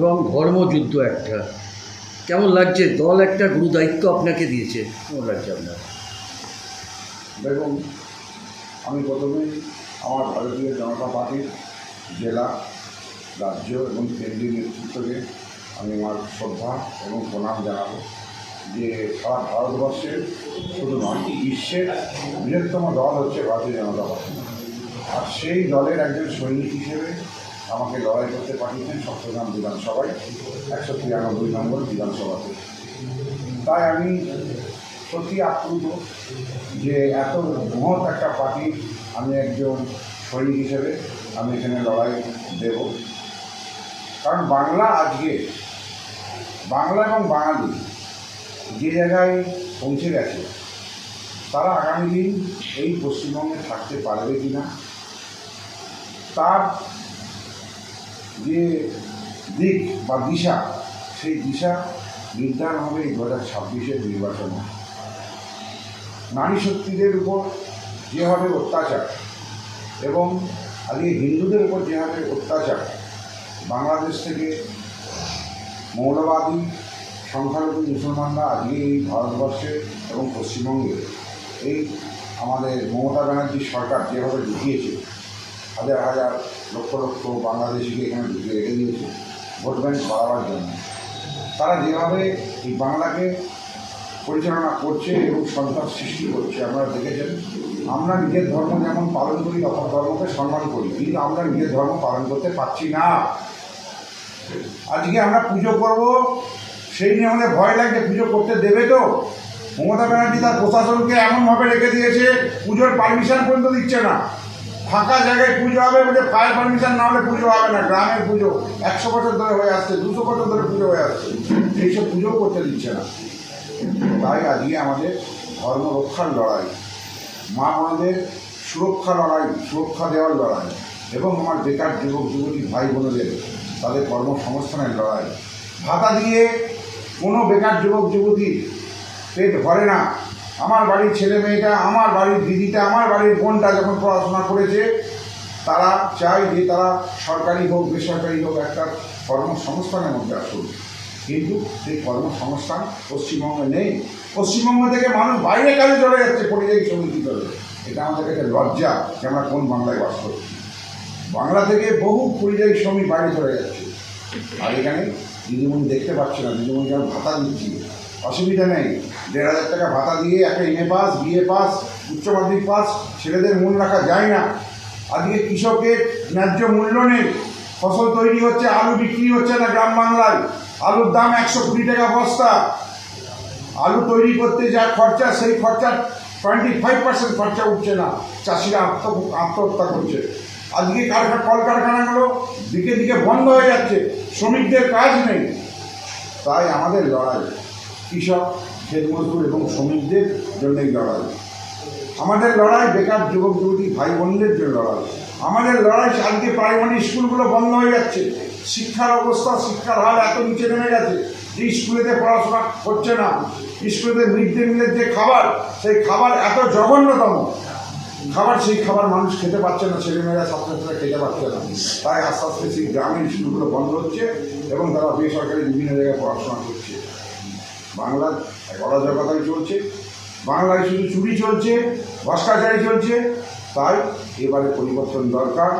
এবং ধর্মযুদ্ধ একটা, কেমন লাগছে? দল একটা গুরু দায়িত্ব আপনাকে দিয়েছে, কেমন লাগছে আপনার? দেখুন, আমি প্রথমেই আমার ভারতীয় জনতা পার্টির জেলা, রাজ্য এবং কেন্দ্রীয় নেতৃত্বকে আমি আমার শ্রদ্ধা এবং প্রণাম জানাবো যে সারা ভারতবর্ষের শুধু নয়, বিশ্বের বৃহত্তম দল হচ্ছে ভারতীয় জনতা পার্টি। আর সেই দলের একজন সৈনিক হিসেবে আমাকে লড়াই করতে পাঠিয়েছেন চট্টগ্রাম বিধানসভায় 193 নম্বর বিধানসভাতে। তাই আমি সত্যি আপ্লুত যে এত মহৎ একটা পার্টি আমি একজন সৈনিক হিসেবে আমি এখানে লড়াই দেব। কারণ বাংলা আজকে, বাংলা এবং বাঙালি যে জায়গায় পৌঁছে গেছে, তারা আগামী দিন এই পশ্চিমবঙ্গে থাকতে পারবে কি না, তার যে দিক বা দিশা, সেই দিশা নির্ধারণ হবে এই 2026-এর নির্বাচনে। নারী শক্তিদের উপর যেভাবে অত্যাচার এবং আজকে হিন্দুদের উপর যেভাবে অত্যাচার, বাংলাদেশ থেকে মৌলবাদী সংখ্যালঘু মুসলমানরা আজকে এই ভারতবর্ষে এবং পশ্চিমবঙ্গে এই আমাদের মমতা ব্যানার্জির সরকার যেভাবে ঢুকিয়েছে, হাজার হাজার লক্ষ লক্ষ বাংলাদেশিকে এখানে ঢুকিয়ে রেখে দিয়েছে ভোট ব্যাংক বাড়াবার জন্য, তারা যেভাবে এই বাংলাকে পরিচালনা করছে এবং সন্ত্রাস সৃষ্টি করছে আপনারা দেখেছেন। আমরা নিজের ধর্ম যেমন পালন করি, অপর ধর্মকে সম্মান করি, কিন্তু আমরা নিজের ধর্ম পালন করতে পারছি না। আজকে আমরা পুজো করব, সেই নিয়ে আমাদের ভয় লাগছে পুজো করতে দেবে তো। মমতা ব্যানার্জি তার প্রশাসনকে এমনভাবে রেখে দিয়েছে, পুজোর পারমিশন পর্যন্ত দিচ্ছে না। ফাঁকা জায়গায় পুজো হবে বলে ফায়ার পারমিশন না হলে পুজো হবে না। গ্রামের পুজো 100 বছর ধরে হয়ে আসছে, 200 বছর ধরে পুজো হয়ে আসছে, এইসব পুজোও করতে দিচ্ছে না। তাই আজকে আমাদের ধর্ম রক্ষার লড়াই, মা বোনদের সুরক্ষা লড়াই, সুরক্ষা দেওয়ার লড়াই, এবং আমার বেকার যুবক যুবতী ভাই বোনদের তাদের কর্মসংস্থানের লড়াই। ভাতা দিয়ে কোনো বেকার যুবক যুবতী পেট ভরে না। আমার বাড়ির ছেলে মেয়েটা, আমার বাড়ির দিদিটা, আমার বাড়ির বোনটা যখন পড়াশোনা করেছে, তারা চায় যে তারা সরকারি হোক বেসরকারি হোক একটা কর্মসংস্থানের মধ্যে আসুক, কিন্তু সেই কর্মসংস্থান পশ্চিমবঙ্গে নেই। পশ্চিমবঙ্গ থেকে মানুষ বাইরে কাজে চলে যাচ্ছে পরিযায়ী শ্রমিক হিসেবে। এটা আমাদের কাছে লজ্জা যে আমরা কোন বাংলায় বাস করছি। বাংলা থেকে বহু পরিযায়ী শ্রমিক বাইরে চলে যাচ্ছে, আর এখানে দিদিমণি দেখতে পাচ্ছে না। দিদিমণি যেমন ভাতা দিচ্ছি, অসুবিধা নেই, 1,500 টাকা ভাতা দিয়ে একটা MA পাস, BA পাস, উচ্চ মাধ্যমিক পাস ছেলেদের মূল রাখা যায় না। আজকে কৃষকের ন্যায্য মূল্য নেই, ফসল তৈরি হচ্ছে, আলু বিক্রি হচ্ছে না গ্রাম বাংলায়। আলুর দাম 120 টাকা বস্তা। আলু তৈরি করতে যা খরচা, সেই খরচার 25% খরচা উঠছে না, চাষিরা আত্মহত্যা করছে। আজকে কলকারখানাগুলো দিকে দিকে বন্ধ হয়ে যাচ্ছে, শ্রমিকদের কাজ নেই। তাই আমাদের লড়াই কৃষক, ক্ষেত মজদুর এবং শ্রমিকদের জন্যই লড়াই। আমাদের লড়াই বেকার যুবক যুবতী ভাই বোনদের জন্য লড়াই। আমাদের লড়াই আজকে প্রাইমারি স্কুলগুলো বন্ধ হয়ে যাচ্ছে, শিক্ষার অবস্থা, শিক্ষার হার এত নিচে নেমে গেছে যে স্কুলেতে পড়াশোনা হচ্ছে না। স্কুলেতে মিড ডে মিলের যে খাবার, সেই খাবার এত জঘন্যতম খাবার, সেই খাবার মানুষ খেতে পারছে না, ছেলেমেয়েরা ছাত্রছাত্রীরা খেতে পারছে না। তাই আস্তে আস্তে সেই গ্রামীণ স্কুলগুলো বন্ধ হচ্ছে এবং তারা বেসরকারি বিভিন্ন জায়গায় পড়াশোনা করছে। বাংলার অরাজকতাই চলছে, বাংলায় শুধু চুরি চলছে, ভ্রষ্টাচারী চলছে। তাই এবারে পরিবর্তন দরকার।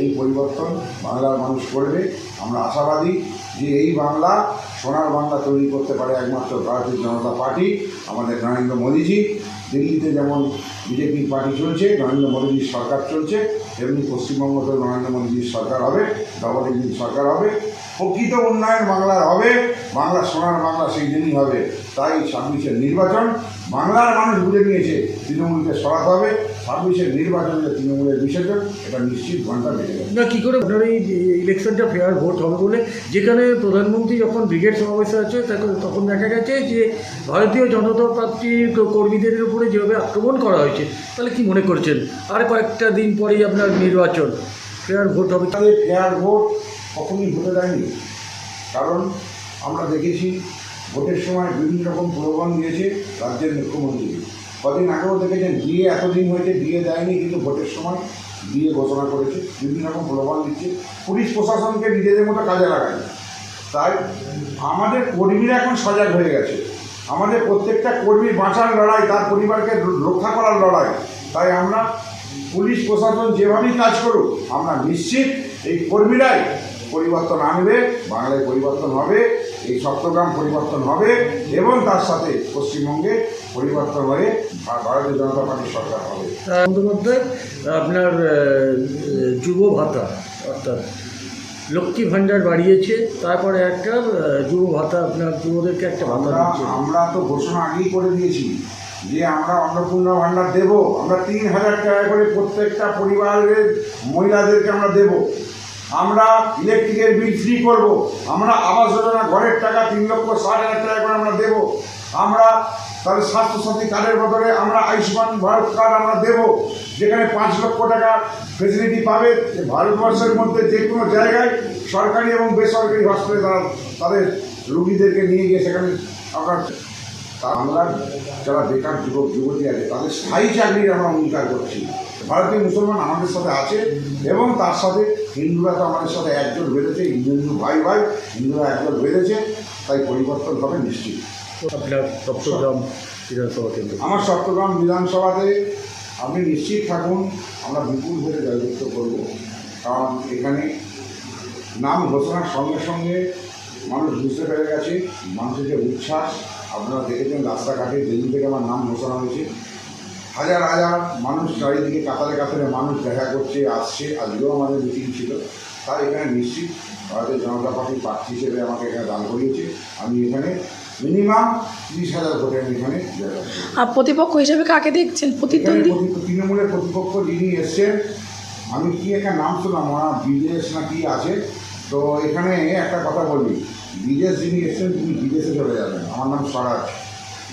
এই পরিবর্তন বাংলার মানুষ করবে। আমরা আশাবাদী যে এই বাংলা, সোনার বাংলা তৈরি করতে পারে একমাত্র ভারতীয় জনতা পার্টি, আমাদের নরেন্দ্র মোদীজি। দিল্লিতে যেমন বিজেপির পার্টি চলছে, নরেন্দ্র মোদীজির সরকার চলছে, তেমনি পশ্চিমবঙ্গতেও নরেন্দ্র মোদীজির সরকার হবে, ডবল ইঞ্জিন সরকার হবে। প্রকৃত উন্নয়ন বাংলার হবে, বাংলা সোনার বাংলা সেই দিনই হবে। তাই 26-এর নির্বাচন বাংলার মানুষ বুঝে নিয়েছে, তৃণমূলকে সরাতে হবে। 26-এর নির্বাচনে তৃণমূলের বিসর্জন, এটা নিশ্চিত ঘন্টা বেড়ে যাবে। না, কী করে আপনার এই ইলেকশনটা ফেয়ার ভোট হবে বলে, যেখানে প্রধানমন্ত্রী যখন ব্রিগেড সমাবেশে আছে তখন দেখা গেছে যে ভারতীয় জনতা পার্টির কর্মীদের উপরে যেভাবে আক্রমণ করা হয়েছে, তাহলে কি মনে করছেন আর কয়েকটা দিন পরেই আপনার নির্বাচন, ফেয়ার ভোট হবে? তাদের ফেয়ার ভোট কখনই হতে দেয়নি। কারণ আমরা দেখেছি ভোটের সময় বিভিন্ন রকম প্রলোভন দিয়েছে রাজ্যের মুখ্যমন্ত্রী। কদিন আগেও দেখেছেন বিয়ে এতদিন হয়েছে, বিয়ে দেয়নি, কিন্তু ভোটের সময় বিয়ে ঘোষণা করেছে, বিভিন্ন রকম প্রলোভন দিচ্ছে। পুলিশ প্রশাসনকে নিজেদের মতো কাজে লাগায়। তাই আমাদের কর্মীরা এখন সজাগ হয়ে গেছে। আমাদের প্রত্যেকটা কর্মীর বাঁচার লড়াই, তার পরিবারকে রক্ষা করার লড়াই। তাই আমরা পুলিশ প্রশাসন যেভাবেই কাজ করুক, আমরা নিশ্চিত এই কর্মীরাই পরিবর্তন আনবে, বাংলায় পরিবর্তন হবে, এই চট্টগ্রাম পরিবর্তন হবে এবং তার সাথে পশ্চিমবঙ্গে পরিবর্তন হয়ে ভারতীয় জনতা পার্টির সরকার হবে। বন্দ্যোপাধ্যায় আপনার যুব ভাতা অর্থাৎ লক্ষ্মী ভাণ্ডার বাড়িয়েছে, তারপরে একটা যুব ভাতা আপনার যুবদেরকে একটা ভাতা দিচ্ছে। আমরা তো ঘোষণা আগেই করে দিয়েছি যে আমরা অন্নপূর্ণা ভাণ্ডার দেব। আমরা 3,000 টাকা করে প্রত্যেকটা পরিবারের মহিলাদেরকে আমরা দেব। আমরা ইলেকট্রিকের বিল ফ্রি করব। আমরা আবাস যোজনা ঘরের টাকা 3,60,000 টাকা করে আমরা দেব। আমরা তাদের স্বাস্থ্যসাথী কার্ডের বদলে আমরা আয়ুষ্মান ভারত কার্ড আমরা দেব, যেখানে 5 লক্ষ টাকা ফেসিলিটি পাবে। ভারতবর্ষের মধ্যে যে কোনো জায়গায় সরকারি এবং বেসরকারি হসপিটালে তারা তাদের রুগীদেরকে নিয়ে গিয়ে সেখানে আমরা বাংলার যারা বেকার যুবক যুবতী আছে তাদের স্থায়ী চাকরির আমরা অঙ্গীকার করছি। ভারতীয় মুসলমান আমাদের সাথে আছে এবং তার সাথে হিন্দুরা তো আমাদের সাথে একজোট বেঁধেছে, হিন্দু ভাই ভাই হিন্দুরা একজোট বেঁধেছে, তাই পরিবর্তন হবে নিশ্চিত। আপনার চট্টগ্রাম বিধানসভা কেন্দ্র, আমার চট্টগ্রাম বিধানসভাতে আপনি নিশ্চিত থাকুন, আমরা বিপুল ভোটে জয়যুক্ত করব। কারণ এখানে নাম ঘোষণার সঙ্গে সঙ্গে মানুষ বুঝতে পেরে গেছে মানুষের যে উচ্ছ্বাস। আপনারা দেখেছেন রাস্তাঘাটে দিল্লি থেকে আমার নাম ঘোষণা হয়েছে, হাজার হাজার মানুষ চারিদিকে কাতারে কাতারে মানুষ দেখা করছে, আসছে। আজকেও আমাদের মিটিং ছিল। তাই এখানে নিশ্চিত ভারতীয় জনতা পার্টির প্রার্থী হিসেবে আমাকে এখানে দান করিয়েছে। আমি এখানে মিনিমাম 30,000 ভোটে আমি এখানে জয়লাভ করব। আর প্রতিপক্ষ হিসেবে কাকে দেখছেন এখানে প্রতিদ্বন্দ্বী? তৃণমূলের প্রতিপক্ষ যিনি এসছেন, আমি কি একটা নাম শুনলাম, ওনার বিদেশ না কি আছে। তো এখানে একটা কথা বলি, বিদেশ যিনি এসছেন তিনি বিদেশে চলে যাবেন। আমার নাম স্বরাজ,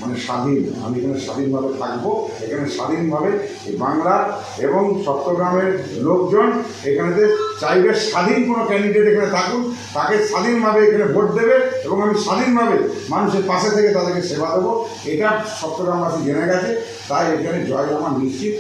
মানে স্বাধীন। আমি এখানে স্বাধীনভাবে থাকবো। এখানে স্বাধীনভাবে এই বাংলার এবং চট্টগ্রামের লোকজন এখানেতে চাইবে স্বাধীন কোনো ক্যান্ডিডেট এখানে থাকুন, তাকে স্বাধীনভাবে এখানে ভোট দেবে এবং আমি স্বাধীনভাবে মানুষের পাশে থেকে তাদেরকে সেবা দেবো। এটা চট্টগ্রামবাসী জেনে গেছে, তাই এখানে জয় আমার নিশ্চিত।